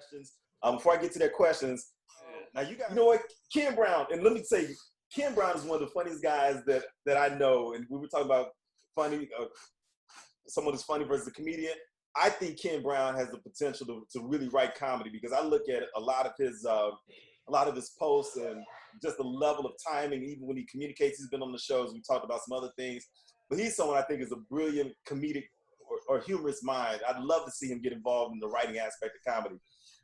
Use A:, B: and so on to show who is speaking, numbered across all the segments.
A: questions. Before I get to their questions, now you know what, Ken Brown, and let me say, Ken Brown is one of the funniest guys that I know, and we were talking about funny, someone who's funny versus a comedian. I think Ken Brown has the potential to really write comedy, because I look at a lot of his posts and just the level of timing, even when he communicates. He's been on the shows. We talked about some other things, but he's someone I think is a brilliant comedic or humorous mind. I'd love to see him get involved in the writing aspect of comedy.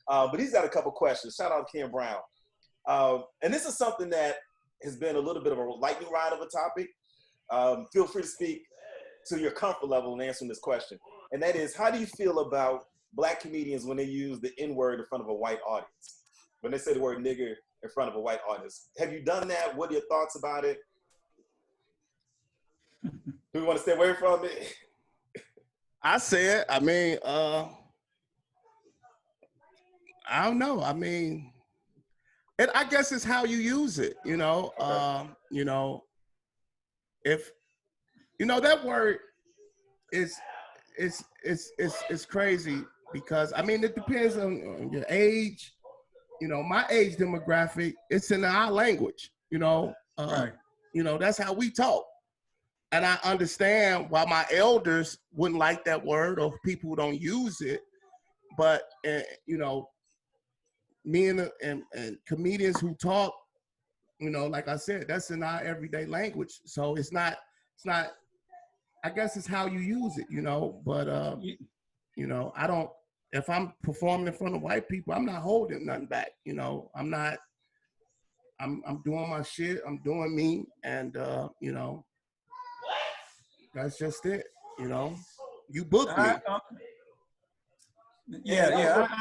A: But he's got a couple questions. Shout out to Ken Brown. And this is something that has been a little bit of a lightning rod of a topic. Feel free to speak to your comfort level in answering this question. And that is, how do you feel about Black comedians when they use the N-word in front of a white audience? When they say the word nigger in front of a white audience. Have you done that? What are your thoughts about it? Do we want to stay away from it?
B: I say it. I mean, I don't know. I mean, I guess it's how you use it, you know. Okay. You know, if you know that word is crazy, because I mean it depends on your age. You know, my age demographic, it's in our language. You know, right. You know, that's how we talk, and I understand why my elders wouldn't like that word, or people who don't use it. But you know, me and comedians who talk, you know, like I said, that's in our everyday language. So it's not, I guess it's how you use it, you know, but, you know, if I'm performing in front of white people, I'm not holding nothing back. You know, I'm doing my shit. I'm doing me. And, you know, that's just it. You know, you booked me.
C: I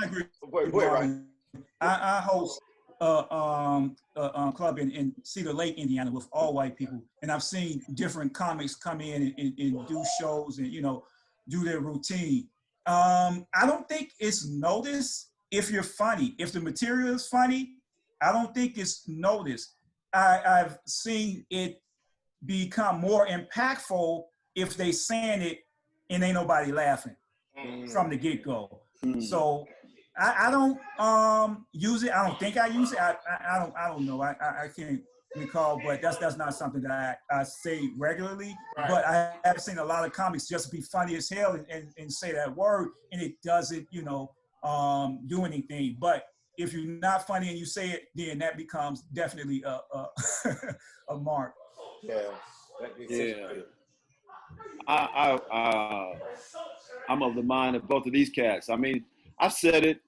C: agree. I host a club in Cedar Lake, Indiana, with all white people, and I've seen different comics come in and do shows and, you know, do their routine. I don't think it's noticed if you're funny. If the material is funny, I don't think it's noticed. I've seen it become more impactful if they saying it and ain't nobody laughing from the get-go. So I don't use it. I don't think I use it. I don't know. I can't recall, but that's not something that I say regularly. Right. But I have seen a lot of comics just be funny as hell and say that word, and it doesn't, you know, do anything. But if you're not funny and you say it, then that becomes definitely a mark.
A: Yeah.
D: I'm of the mind of both of these cats. I mean, I've said it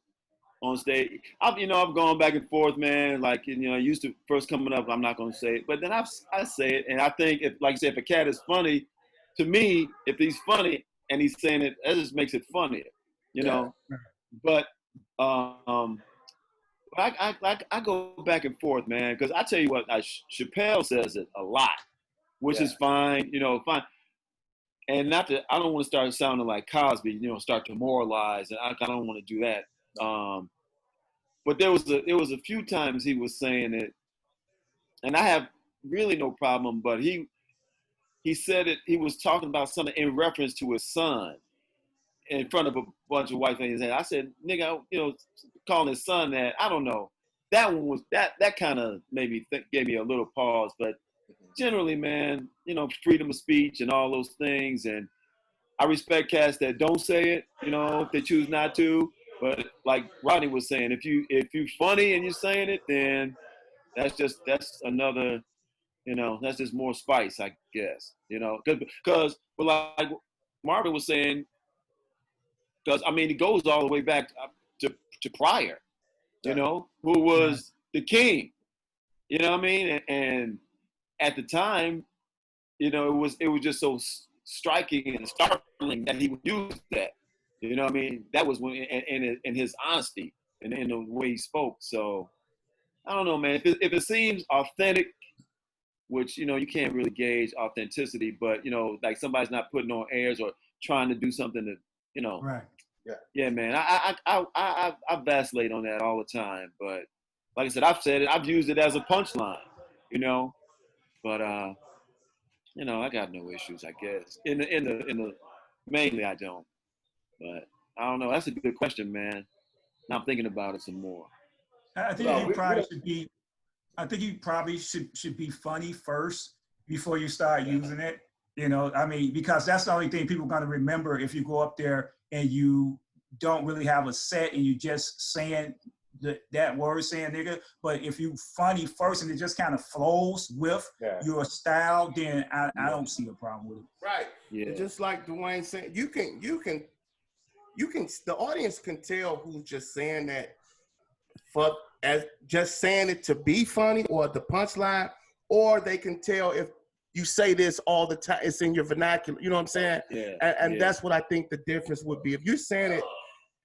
D: on stage. I've gone back and forth, man. Like, you know, I used to first coming up, I'm not going to say it, but then I say it. And I think if, like I said, if a cat is funny, to me, if he's funny and he's saying it, that just makes it funnier, you know? But I go back and forth, man, because I tell you what, Chappelle says it a lot, which is fine, you know, fine. And I don't want to start sounding like Cosby, you know, start to moralize, and I don't want to do that. But there was a few times he was saying it, and I have really no problem. But he said it. He was talking about something in reference to his son in front of a bunch of white things. And I said, "Nigga, you know, calling his son that, I don't know." That one was that kind of gave me a little pause. But generally, man, you know, freedom of speech and all those things, and I respect cats that don't say it, you know, if they choose not to. But like Rodney was saying, if you funny and you're saying it, then that's another, you know, that's just more spice, I guess, you know, because like Marvin was saying, because I mean it goes all the way back to Pryor, you know, who was the king, you know what I mean, and at the time, you know, it was just so striking and startling that he would use that. You know what I mean? That was when, and his honesty and the way he spoke. So I don't know, man. If it seems authentic, which, you know, you can't really gauge authenticity, but, you know, like somebody's not putting on airs or trying to do something that, you know.
C: Right.
D: Yeah, man. I vacillate on that all the time. But like I said, I've used it as a punchline, you know. But you know, I got no issues, I guess. In the mainly I don't. But I don't know. That's a good question, man. Now I'm thinking about it some more.
C: I think you probably should be. I think you probably should be funny first before you start using it. You know, I mean, because that's the only thing people are going to remember if you go up there and you don't really have a set and you just saying that word, saying nigga. But if you funny first and it just kind of flows with your style, then I don't see a problem with it.
B: Right.
D: Yeah.
B: Just like Dwayne said, you can, the audience can tell who's just saying that for as just saying it to be funny or the punchline, or they can tell if you say this all the time, it's in your vernacular. You know what I'm saying?
D: Yeah.
B: And that's what I think the difference would be. If you're saying it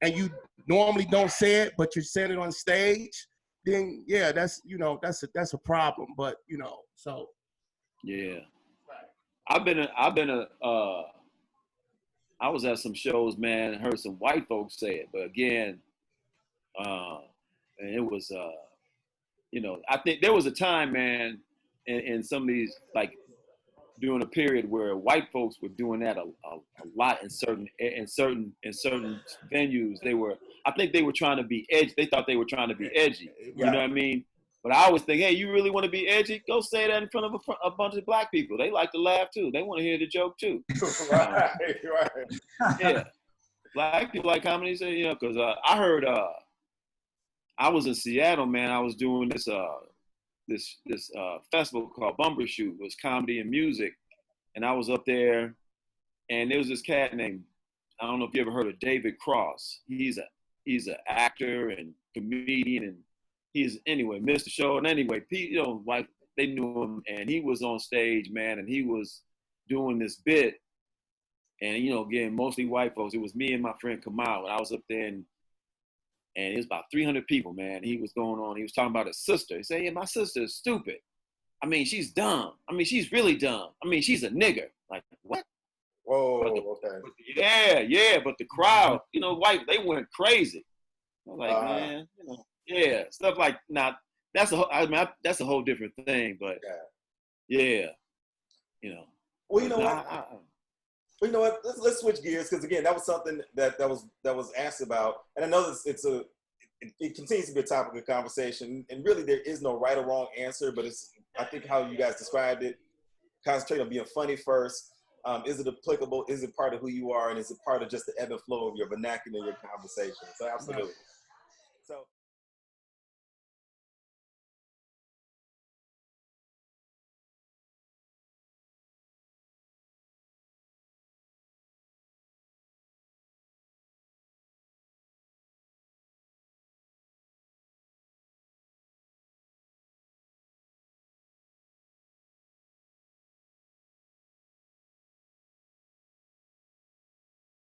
B: and you normally don't say it, but you're saying it on stage, then yeah, that's a problem. But so
D: yeah. I was at some shows, man, and heard some white folks say it, but again, and it was I think there was a time, man, in some of these, like during a period where white folks were doing that a lot in certain venues. I think they were trying to be edgy. They thought they were trying to be edgy. You know what I mean? But I always think, hey, you really want to be edgy? Go say that in front of a bunch of black people. They like to laugh too. They want to hear the joke too.
A: Right.
D: Yeah. Black people like comedy, so, because I heard I was in Seattle, man. I was doing this festival called Bumbershoot. It was comedy and music. And I was up there, and there was this cat named, I don't know if you ever heard of David Cross. He's an actor and comedian, and missed the show. And anyway, like they knew him, and he was on stage, man, and he was doing this bit. And, again, mostly white folks. It was me and my friend Kamal. I was up there, and it was about 300 people, man. He was going on. He was talking about his sister. He said, yeah, my sister is stupid. I mean, she's dumb. I mean, she's really dumb. I mean, she's a nigger. Like, what?
A: Whoa, okay.
D: But the crowd, white, they went crazy. I was like, man, stuff like, that's a whole different thing, but yeah.
A: Well, you know what? Well, you know what? Let's switch gears, because again, that was something that was asked about, and I know it continues to be a topic of conversation. And really, there is no right or wrong answer, but I think how you guys described it. Concentrate on being funny first. Is it applicable? Is it part of who you are, and is it part of just the ebb and flow of your vernacular, your conversation? So absolutely.